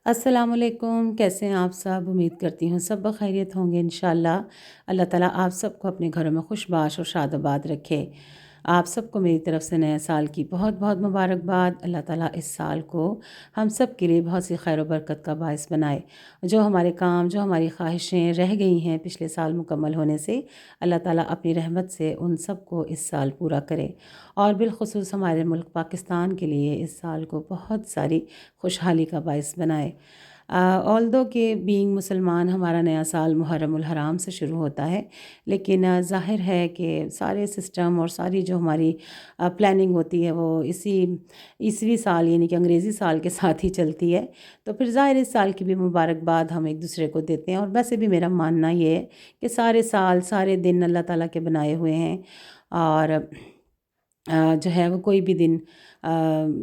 अस्सलामुअलैकुम, कैसे हैं आप सब? उम्मीद करती हूँ सब बख़ैरियत होंगे इंशाअल्लाह। अल्लाह ताला आप सबको अपने घरों में खुशबाश और शादाबाद रखे। आप सबको मेरी तरफ़ से नए साल की बहुत बहुत मुबारकबाद। अल्लाह ताला इस साल को हम सब के लिए बहुत सी खैर व बरकत का बाइस बनाए। जो हमारे काम, जो हमारी ख्वाहिशें रह गई हैं पिछले साल मुकम्मल होने से, अल्लाह ताला अपनी रहमत से उन सब को इस साल पूरा करे। और बिलख़ुसूस हमारे मुल्क पाकिस्तान के लिए इस साल को बहुत सारी खुशहाली का बाइस बनाए। ऑल्दो कि बीइंग मुसलमान हमारा नया साल मुहर्रमुल हराम से शुरू होता है, लेकिन ज़ाहिर है कि सारे सिस्टम और सारी जो हमारी प्लानिंग होती है वो इसी ईसवी साल यानी कि अंग्रेज़ी साल के साथ ही चलती है। तो फिर ज़ाहिर इस साल की भी मुबारकबाद हम एक दूसरे को देते हैं। और वैसे भी मेरा मानना ये है कि सारे साल, सारे दिन अल्लाह ताला के बनाए हुए हैं और जो है वो कोई भी दिन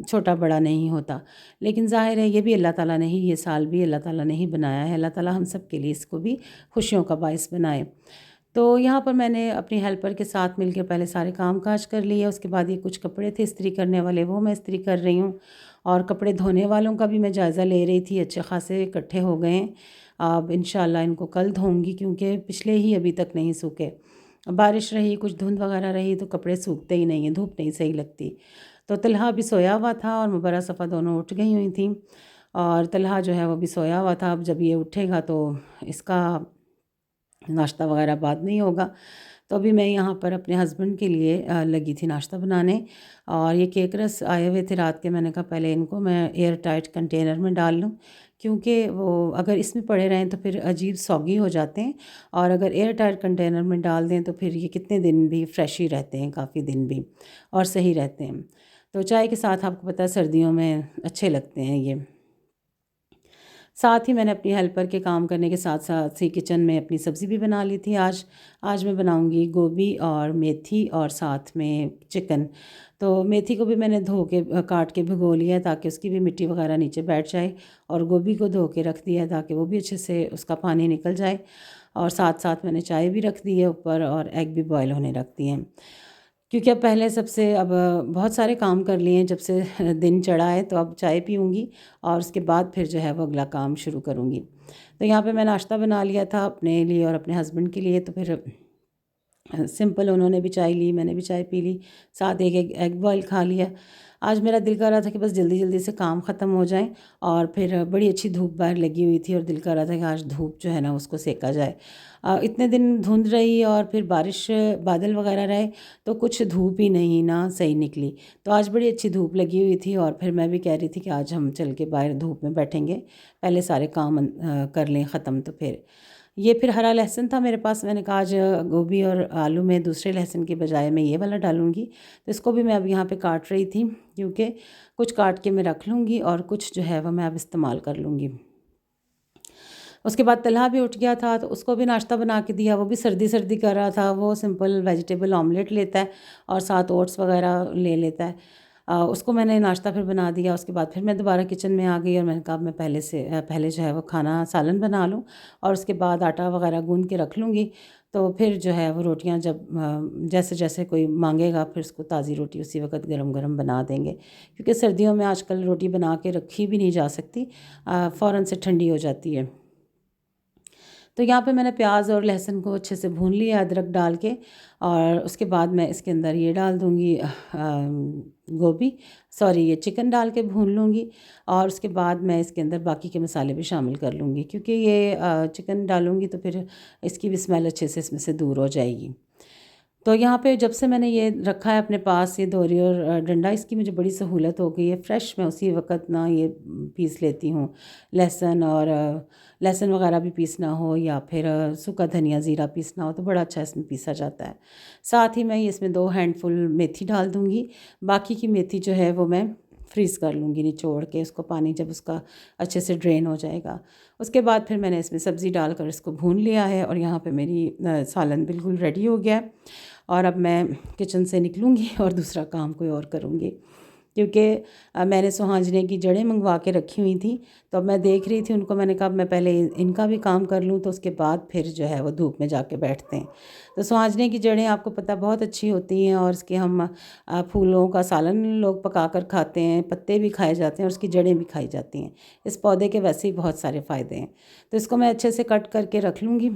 छोटा बड़ा नहीं होता। लेकिन ज़ाहिर है ये भी अल्लाह ताला ने ही, ये साल भी अल्लाह ताला ने ही बनाया है। अल्लाह ताला हम सब के लिए इसको भी खुशियों का बाइस बनाए। तो यहाँ पर मैंने अपनी हेल्पर के साथ मिलकर पहले सारे काम काज कर लिए। उसके बाद ये कुछ कपड़े थे इस्त्री करने वाले, वो मैं इस्त्री कर रही हूँ। और कपड़े धोने वालों का भी मैं जायज़ा ले रही थी, अच्छे खासे इकट्ठे हो गए हैं। अब इंशाअल्लाह इनको कल धोऊँगी क्योंकि पिछले ही अभी तक नहीं सूखे। बारिश रही, कुछ धुंध वगैरह रही तो कपड़े सूखते ही नहीं हैं, धूप नहीं सही लगती। तो तलहा भी सोया हुआ था और मुबर्रा सफ़ा दोनों उठ गई हुई थी। और तलहा जो है वो भी सोया हुआ था। अब जब ये उठेगा तो इसका नाश्ता वगैरह बाद में ही होगा। तो अभी मैं यहाँ पर अपने हस्बैंड के लिए लगी थी नाश्ता बनाने। और ये केक रस आए हुए थे रात के, मैंने कहा पहले इनको मैं एयर टाइट कंटेनर में डाल लूँ, क्योंकि वो अगर इसमें पड़े रहें तो फिर अजीब सौगी हो जाते हैं। और अगर एयर टाइट कंटेनर में डाल दें तो फिर ये कितने दिन भी फ्रेश ही रहते हैं, काफ़ी दिन भी, और सही रहते हैं। तो चाय के साथ आपको पता है सर्दियों में अच्छे लगते हैं ये। साथ ही मैंने अपनी हेल्पर के काम करने के साथ साथ ही किचन में अपनी सब्ज़ी भी बना ली थी आज। आज मैं बनाऊंगी गोभी और मेथी और साथ में चिकन। तो मेथी को भी मैंने धो के काट के भिगो लिया है ताकि उसकी भी मिट्टी वगैरह नीचे बैठ जाए। और गोभी को धो के रख दिया है ताकि वो भी अच्छे से उसका पानी निकल जाए। और साथ साथ मैंने चाय भी रख दी है ऊपर और एग भी बॉयल होने रख दिए हैं। क्योंकि अब पहले सबसे अब बहुत सारे काम कर लिए हैं जब से दिन चढ़ा है, तो अब चाय पीऊँगी और उसके बाद फिर जो है वो अगला काम शुरू करूँगी। तो यहाँ पे मैं नाश्ता बना लिया था अपने लिए और अपने हस्बैंड के लिए। तो फिर सिंपल उन्होंने भी चाय ली, मैंने भी चाय पी ली, साथ एक एग एग बॉयल खा लिया। आज मेरा दिल कर रहा था कि बस जल्दी जल्दी से काम ख़त्म हो जाए। और फिर बड़ी अच्छी धूप बाहर लगी हुई थी और दिल कर रहा था कि आज धूप जो है ना उसको सेका जाए। इतने दिन धुंध रही और फिर बारिश, बादल वगैरह रहे, तो कुछ धूप ही नहीं ना सही निकली। तो आज बड़ी अच्छी धूप लगी हुई थी और फिर मैं भी कह रही थी कि आज हम चल के बाहर धूप में बैठेंगे, पहले सारे काम कर लें ख़त्म। तो फिर ये फिर हरा लहसुन था मेरे पास, मैंने कहा आज गोभी और आलू में दूसरे लहसुन के बजाय मैं ये वाला डालूँगी। तो इसको भी मैं अब यहाँ पे काट रही थी, क्योंकि कुछ काट के मैं रख लूँगी और कुछ जो है वह मैं अब इस्तेमाल कर लूँगी। उसके बाद तलहा भी उठ गया था तो उसको भी नाश्ता बना के दिया। वो भी सर्दी सर्दी कर रहा था, वो सिंपल वेजिटेबल ऑमलेट लेता है और साथ ओट्स वगैरह ले लेता है। उसको मैंने नाश्ता फिर बना दिया। उसके बाद फिर मैं दोबारा किचन में आ गई और मैंने कहा मैं पहले जो है वो खाना सालन बना लूँ और उसके बाद आटा वगैरह गूँध के रख लूँगी। तो फिर जो है वो रोटियां जब जैसे जैसे कोई मांगेगा फिर उसको ताज़ी रोटी उसी वक्त गरम गरम बना देंगे, क्योंकि सर्दियों में आजकल रोटी बना के रखी भी नहीं जा सकती, फ़ौरन से ठंडी हो जाती है। तो यहाँ पे मैंने प्याज और लहसुन को अच्छे से भून लिया अदरक डाल के। और उसके बाद मैं इसके अंदर ये डाल दूँगी गोभी, सॉरी ये चिकन डाल के भून लूँगी। और उसके बाद मैं इसके अंदर बाकी के मसाले भी शामिल कर लूँगी, क्योंकि ये चिकन डालूँगी तो फिर इसकी भी स्मेल अच्छे से इसमें से दूर हो जाएगी। तो यहाँ पे जब से मैंने ये रखा है अपने पास, ये दोरी और डंडा, इसकी मुझे बड़ी सहूलत हो गई है। फ्रेश मैं उसी वक़्त ना ये पीस लेती हूँ लहसुन। और लहसुन वगैरह भी पीसना हो या फिर सूखा धनिया ज़ीरा पीसना हो तो बड़ा अच्छा इसमें पीसा जाता है। साथ ही मैं ये इसमें 2 हैंडफुल मेथी डाल दूँगी। बाकी की मेथी जो है वो मैं फ्रीज़ कर लूँगी निचोड़ के, उसको पानी जब उसका अच्छे से ड्रेन हो जाएगा। उसके बाद फिर मैंने इसमें सब्ज़ी डालकर इसको भून लिया है और यहाँ पे मेरी सालन बिल्कुल रेडी हो गया है। और अब मैं किचन से निकलूँगी और दूसरा काम कोई और करूँगी। क्योंकि मैंने सुहांजने की जड़ें मंगवा के रखी हुई थी। तो अब मैं देख रही थी उनको, मैंने कहा मैं पहले इनका भी काम कर लूँ तो उसके बाद फिर जो है वो धूप में जाके बैठते हैं। तो सुहांजने की जड़ें आपको पता बहुत अच्छी होती हैं, और इसके हम फूलों का सालन लोग पका कर खाते हैं, पत्ते भी खाए जाते हैं और उसकी जड़ें भी खाई जाती हैं। इस पौधे के वैसे ही बहुत सारे फ़ायदे हैं। तो इसको मैं अच्छे से कट करके रख लूँगी,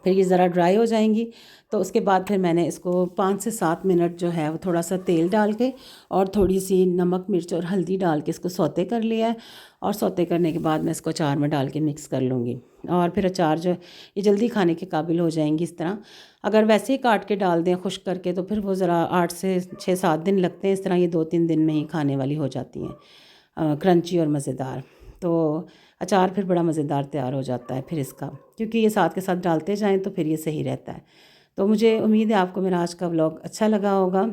फिर ये ज़रा ड्राई हो जाएंगी। तो उसके बाद फिर मैंने इसको 5 से 7 मिनट जो है वो थोड़ा सा तेल डाल के और थोड़ी सी नमक मिर्च और हल्दी डाल के इसको सौते कर लिया है। और सौते करने के बाद मैं इसको अचार में डाल के मिक्स कर लूँगी, और फिर अचार जो ये जल्दी खाने के काबिल हो जाएंगी इस तरह। अगर वैसे ही काट के डाल दें खुश्क करके तो फिर वो ज़रा 8 से 6-7 दिन लगते हैं। इस तरह ये 2-3 दिन में ही खाने वाली हो जाती हैं, क्रंची और मज़ेदार। तो अचार फिर बड़ा मज़ेदार तैयार हो जाता है फिर इसका, क्योंकि ये साथ के साथ डालते जाएं तो फिर ये सही रहता है। तो मुझे उम्मीद है आपको मेरा आज का व्लॉग अच्छा लगा होगा।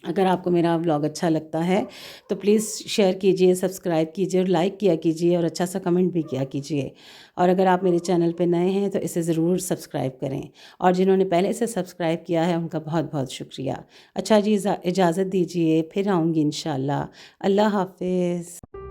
अगर आपको मेरा व्लॉग अच्छा लगता है तो प्लीज़ शेयर कीजिए, सब्सक्राइब कीजिए और लाइक किया कीजिए, और अच्छा सा कमेंट भी किया कीजिए। और अगर आप मेरे चैनल पे नए हैं तो इसे ज़रूर सब्सक्राइब करें, और जिन्होंने पहले से सब्सक्राइब किया है उनका बहुत बहुत शुक्रिया। अच्छा जी, इजाज़त दीजिए, फिर आऊँगी इंशाल्लाह। अल्लाह हाफ़िज़।